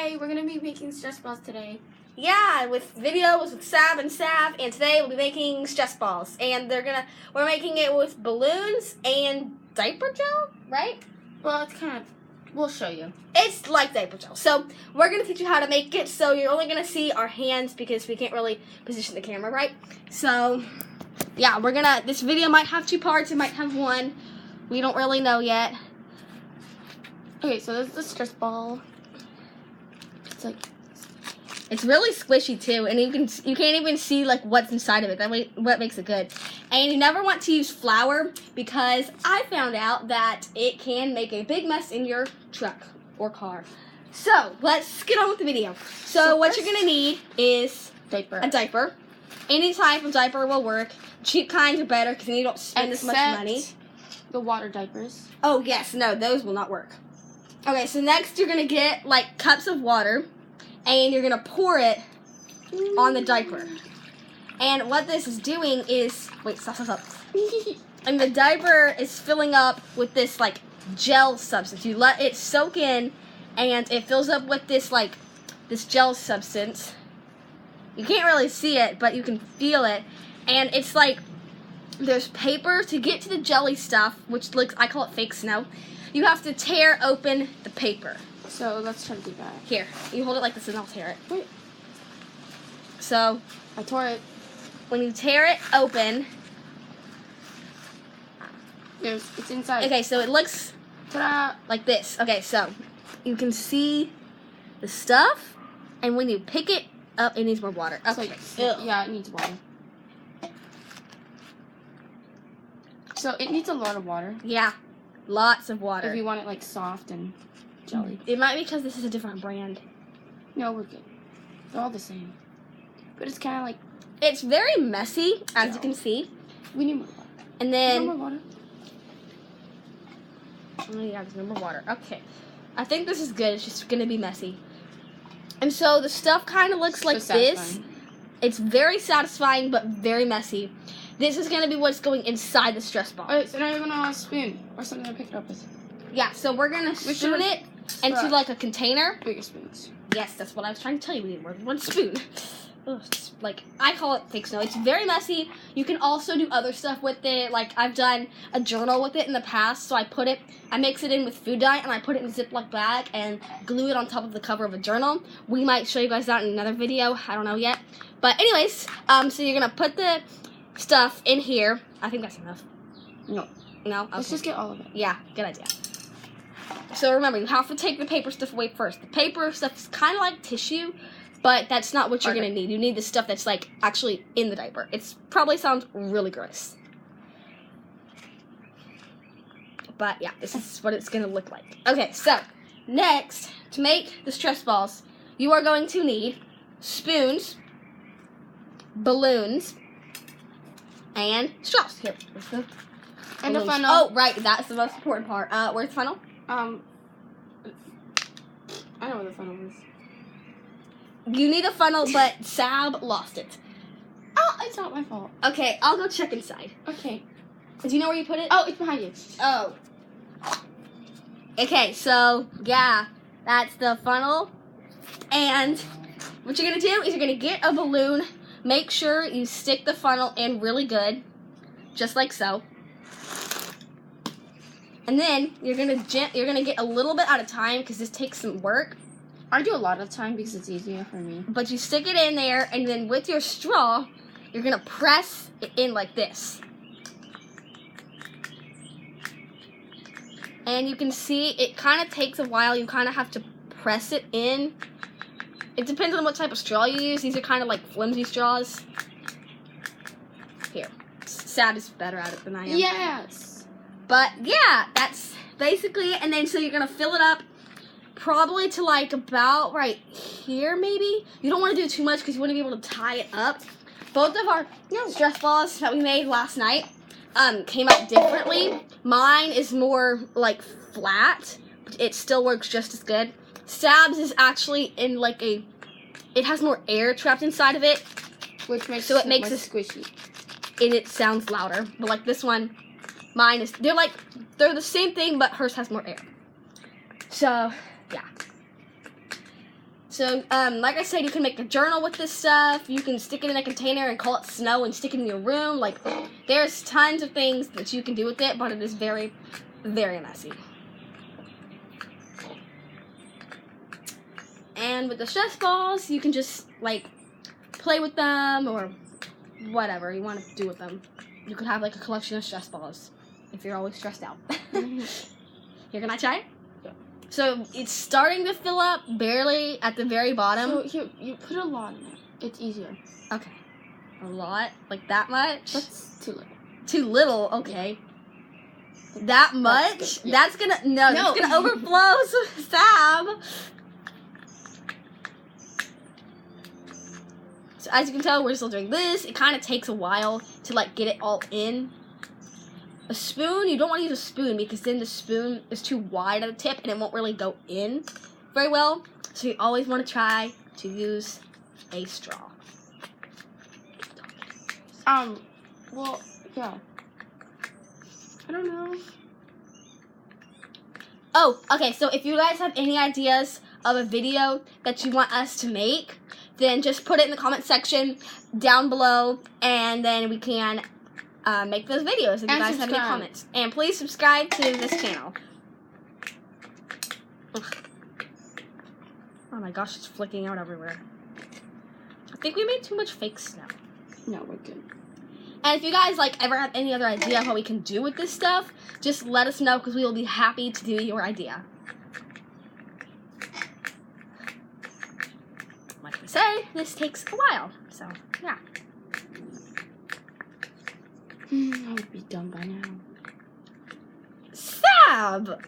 Hi, we're gonna be making stress balls today. Yeah, with videos with Sav, and today we'll be making stress balls, and we're making it with balloons and diaper gel, right? Well, we'll show you. It's like diaper gel. So we're gonna teach you how to make it. So you're only gonna see our hands because we can't really position the camera right. So yeah, this video might have 2 parts. It might have 1. We don't really know yet. Okay, so this is the stress ball. It's really squishy too, and you can't even see like what's inside of it. What makes it good. And you never want to use flour because I found out that it can make a big mess in your truck or car. So let's get on with the video. So what you're gonna need is a diaper. Any type of diaper will work. Cheap kinds are better because then you don't spend as much money. The water diapers. Oh yes, no, those will not work. Okay, so next you're gonna get like cups of water. And you're gonna pour it on the diaper. And what this is doing is, stop. And the diaper is filling up with this like gel substance. You let it soak in, and it fills up with this gel substance. You can't really see it, but you can feel it. And it's like there's paper to get to the jelly stuff, which I call it fake snow. You have to tear open the paper. So let's try to do that. Here, you hold it like this and I'll tear it. Wait. So, I tore it. When you tear it open, it's inside. Okay, so it looks like this. Okay, so you can see the stuff, and when you pick it up, it needs more water. Okay. Yeah, it needs water. So it needs a lot of water. Yeah, lots of water. If you want it like soft and jelly. It might be because this is a different brand. No, we're good. They're all the same. But it's kind of like... It's very messy, as you can see. We need more water. And then... More water? Oh yeah, there's no more water. Okay. I think this is good. It's just going to be messy. And so the stuff kind of looks like this. It's very satisfying, but very messy. This is going to be what's going inside the stress ball. Alright, so now you're going to spoon or something to pick it up with. Yeah, so we're going to spoon it into like a container. Bigger spoons. Yes, that's what I was trying to tell you. We need more than 1 spoon. Ugh, I call it fake snow. It's very messy. You can also do other stuff with it. Like I've done a journal with it in the past. So I mix it in with food dye and I put it in a Ziploc bag and glue it on top of the cover of a journal. We might show you guys that in another video. I don't know yet. But anyways, so you're gonna put the stuff in here. I think that's enough. No. No? Okay. Let's just get all of it. Yeah, good idea. So remember, you have to take the paper stuff away first. The paper stuff is kind of like tissue, but that's not what you're going to need. You need the stuff that's like actually in the diaper. It probably sounds really gross. But yeah, this is what it's going to look like. Okay, so next, to make the stress balls, you are going to need spoons, balloons, and straws. Here, let's go. And a funnel. Oh, right, that's the most important part. Where's the funnel? I know where the funnel is. You need a funnel, but Sab lost it. Oh, it's not my fault. Okay, I'll go check inside. Okay. Do you know where you put it? Oh, it's behind you. Oh. Okay, so, yeah, that's the funnel. And what you're going to do is you're going to get a balloon. Make sure you stick the funnel in really good, just like so. And then you're gonna get a little bit at a time because this takes some work. I do a lot of time because it's easier for me. But you stick it in there, and then with your straw, you're gonna press it in like this. And you can see it kind of takes a while. You kind of have to press it in. It depends on what type of straw you use. These are kind of like flimsy straws. Here, Sad is better at it than I am. Yes. But yeah, that's basically it. And then so you're going to fill it up probably to like about right here maybe. You don't want to do too much because you want to be able to tie it up. Both of our stress balls that we made last night came out differently. Mine is more like flat. But it still works just as good. Sab's is actually in like it has more air trapped inside of it. Which makes it squishy. And it sounds louder. But like this one, mine is, they're the same thing, but hers has more air. So, yeah. So, like I said, you can make a journal with this stuff. You can stick it in a container and call it snow and stick it in your room. Like, there's tons of things that you can do with it, but it is very, very messy. And with the stress balls, you can just, like, play with them or whatever you want to do with them. You could have, like, a collection of stress balls if you're always stressed out. Here, can I try? Yeah. So it's starting to fill up, barely at the very bottom. So here, you put a lot in it. It's easier. Okay. A lot? Like that much? That's too little. Too little? Okay. That much? Yeah. That's gonna, no, that's gonna overflow, Sab. So as you can tell, we're still doing this. It kind of takes a while to like get it all in. A spoon, you don't want to use a spoon because then the spoon is too wide at the tip and it won't really go in very well. So you always want to try to use a straw. Well, yeah. I don't know. Oh, okay, so if you guys have any ideas of a video that you want us to make, then just put it in the comment section down below and then we can make those videos if you guys have any comments. And please subscribe to this channel. Ugh. Oh my gosh, it's flicking out everywhere. I think we made too much fake snow. No, we're good. And if you guys like ever have any other idea of what we can do with this stuff, just let us know because we will be happy to do your idea. Like I said, this takes a while, so yeah. I would be done by now. Sab!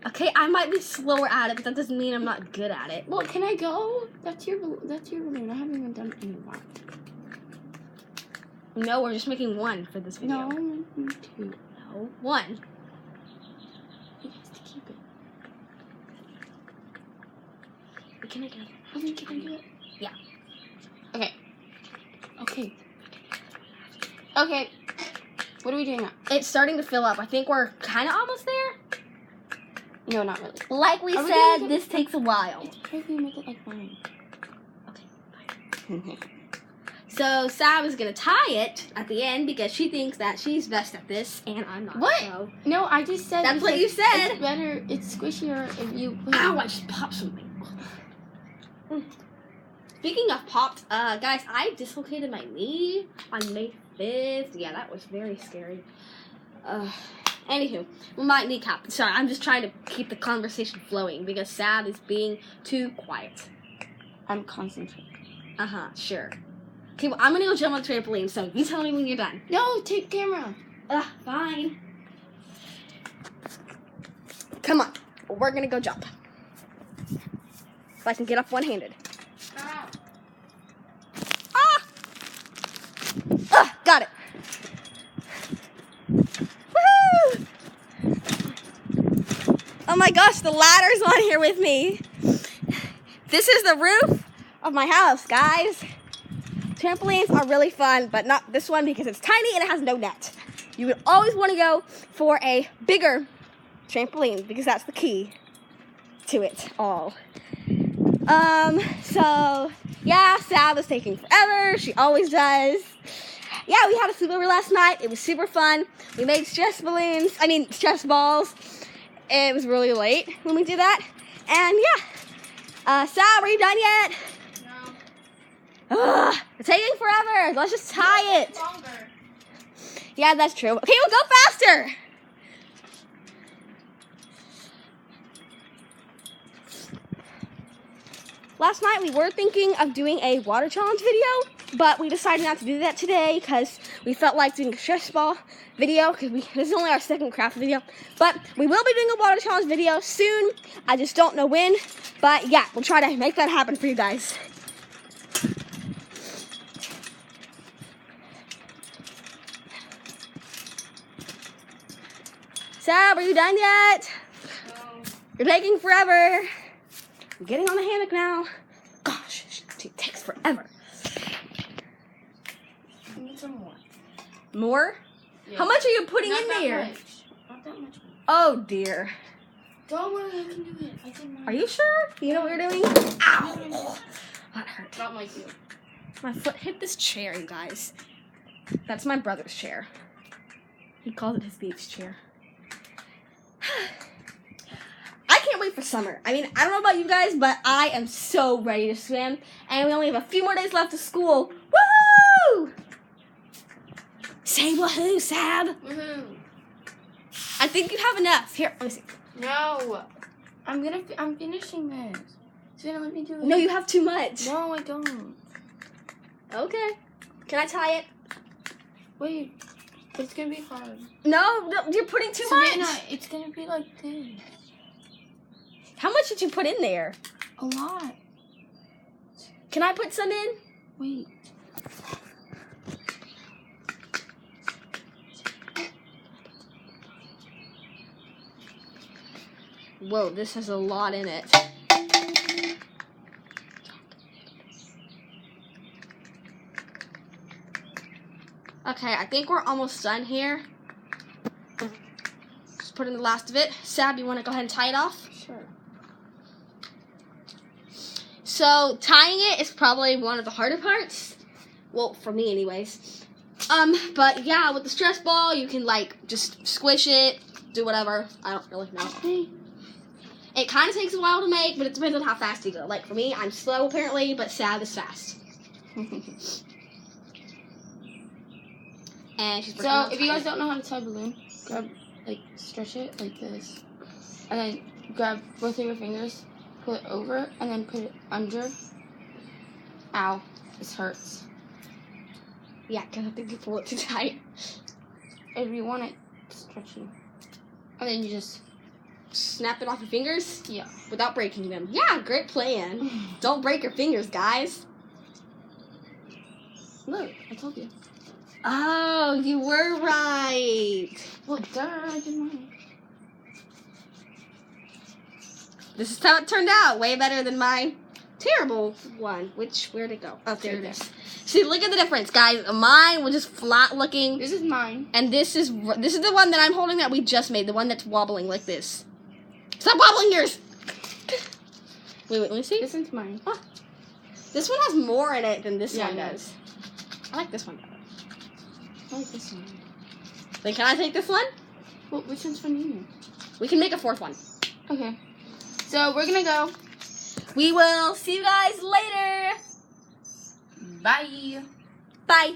Okay, I might be slower at it, but that doesn't mean I'm not good at it. Well, can I go? That's your balloon. I haven't even done any one. No, we're just making one for this video. No, I'm making two. No, one. He has to keep it. Can I do it? I think you can do it. Yeah. Okay. Okay. Okay. What are we doing now? It's starting to fill up. I think we're kind of almost there. No, not really. Like we Are we said, gonna this takes a while. It's probably make it like mine. Okay. So Sab is gonna tie it at the end because she thinks that she's best at this, and I'm not. What? So. No, I just said. That's what you said. It's better. It's squishier if you. Ow! I just popped something. Speaking of popped, guys, I dislocated my knee on May 5th. Yeah, that was very scary. Anywho, my kneecap. Sorry, I'm just trying to keep the conversation flowing because Sab is being too quiet. I'm concentrating. Sure. Okay, well, I'm gonna go jump on the trampoline, so you tell me when you're done. No, take camera. Fine. Come on, we're gonna go jump. If I can get up one-handed. Got it. Woohoo! Oh my gosh, the ladder's on here with me. This is the roof of my house, guys. Trampolines are really fun, but not this one because it's tiny and it has no net. You would always want to go for a bigger trampoline because that's the key to it all. So yeah, Sab is taking forever. She always does. Yeah, we had a sleepover last night. It was super fun. We made stress balls. It was really late when we did that. And yeah, Sab, are you done yet? No. Ugh, it's taking forever. Let's just tie it. Longer. Yeah, that's true. Okay, we'll go faster. Last night we were thinking of doing a water challenge video, but we decided not to do that today because we felt like doing a stress ball video because this is only our second craft video. But we will be doing a water challenge video soon. I just don't know when. But yeah, we'll try to make that happen for you guys. Sab, are you done yet? No. You're taking forever. I'm getting on the hammock now. Gosh, it takes forever. I need some more. More? Yeah. How much are you putting Not in that there? much. Not that much more. Oh dear. Don't worry, I can do it. I did mine. Are you sure? You know what you're doing? Ow! No. That hurt. Not like you. My foot hit this chair, you guys. That's my brother's chair. He calls it his beach chair. I can't wait for summer. I mean, I don't know about you guys, but I am so ready to swim. And we only have a few more days left of school. Woohoo! Say woohoo, Sab. Woohoo. I think you have enough. Here, let me see. No. I'm finishing this. So you're gonna let me do it? No, you have too much. No, I don't. Okay. Can I tie it? Wait. But it's gonna be hard. No, you're putting too Savannah, much. it's gonna be like this. How much did you put in there? A lot. Can I put some in? Wait. Whoa, this has a lot in it. Okay, I think we're almost done here. Just put in the last of it. Sab, you want to go ahead and tie it off? Sure. So, tying it is probably one of the harder parts. Well, for me anyways. But yeah, with the stress ball, you can like just squish it, do whatever. I don't really know. It kind of takes a while to make, but it depends on how fast you go. Like for me, I'm slow apparently, but Sab is fast. And she's So, if you guys don't know how to tie a balloon, grab, like, stretch it like this. And then grab both of your fingers, put it over, and then put it under. Ow. This hurts. Yeah, because I think you pull it too tight. If you want it stretchy. And then you just... Snap it off your fingers? Yeah. Without breaking them. Yeah, great plan. Don't break your fingers, guys. Look, I told you. Oh, you were right. Well, duh, I did mine. This is how it turned out. Way better than my terrible one. Where'd it go? Oh, there it is. See, look at the difference, guys. Mine was just flat looking. This is mine. And this is the one that I'm holding that we just made. The one that's wobbling like this. Stop wobbling yours! Wait, let me see. This one's mine. Oh. This one has more in it than this one it does. I like this one better. I like this one. Then can I take this one? Well, which one's from you? We can make a fourth one. Okay. So, we're gonna go. We will see you guys later. Bye. Bye.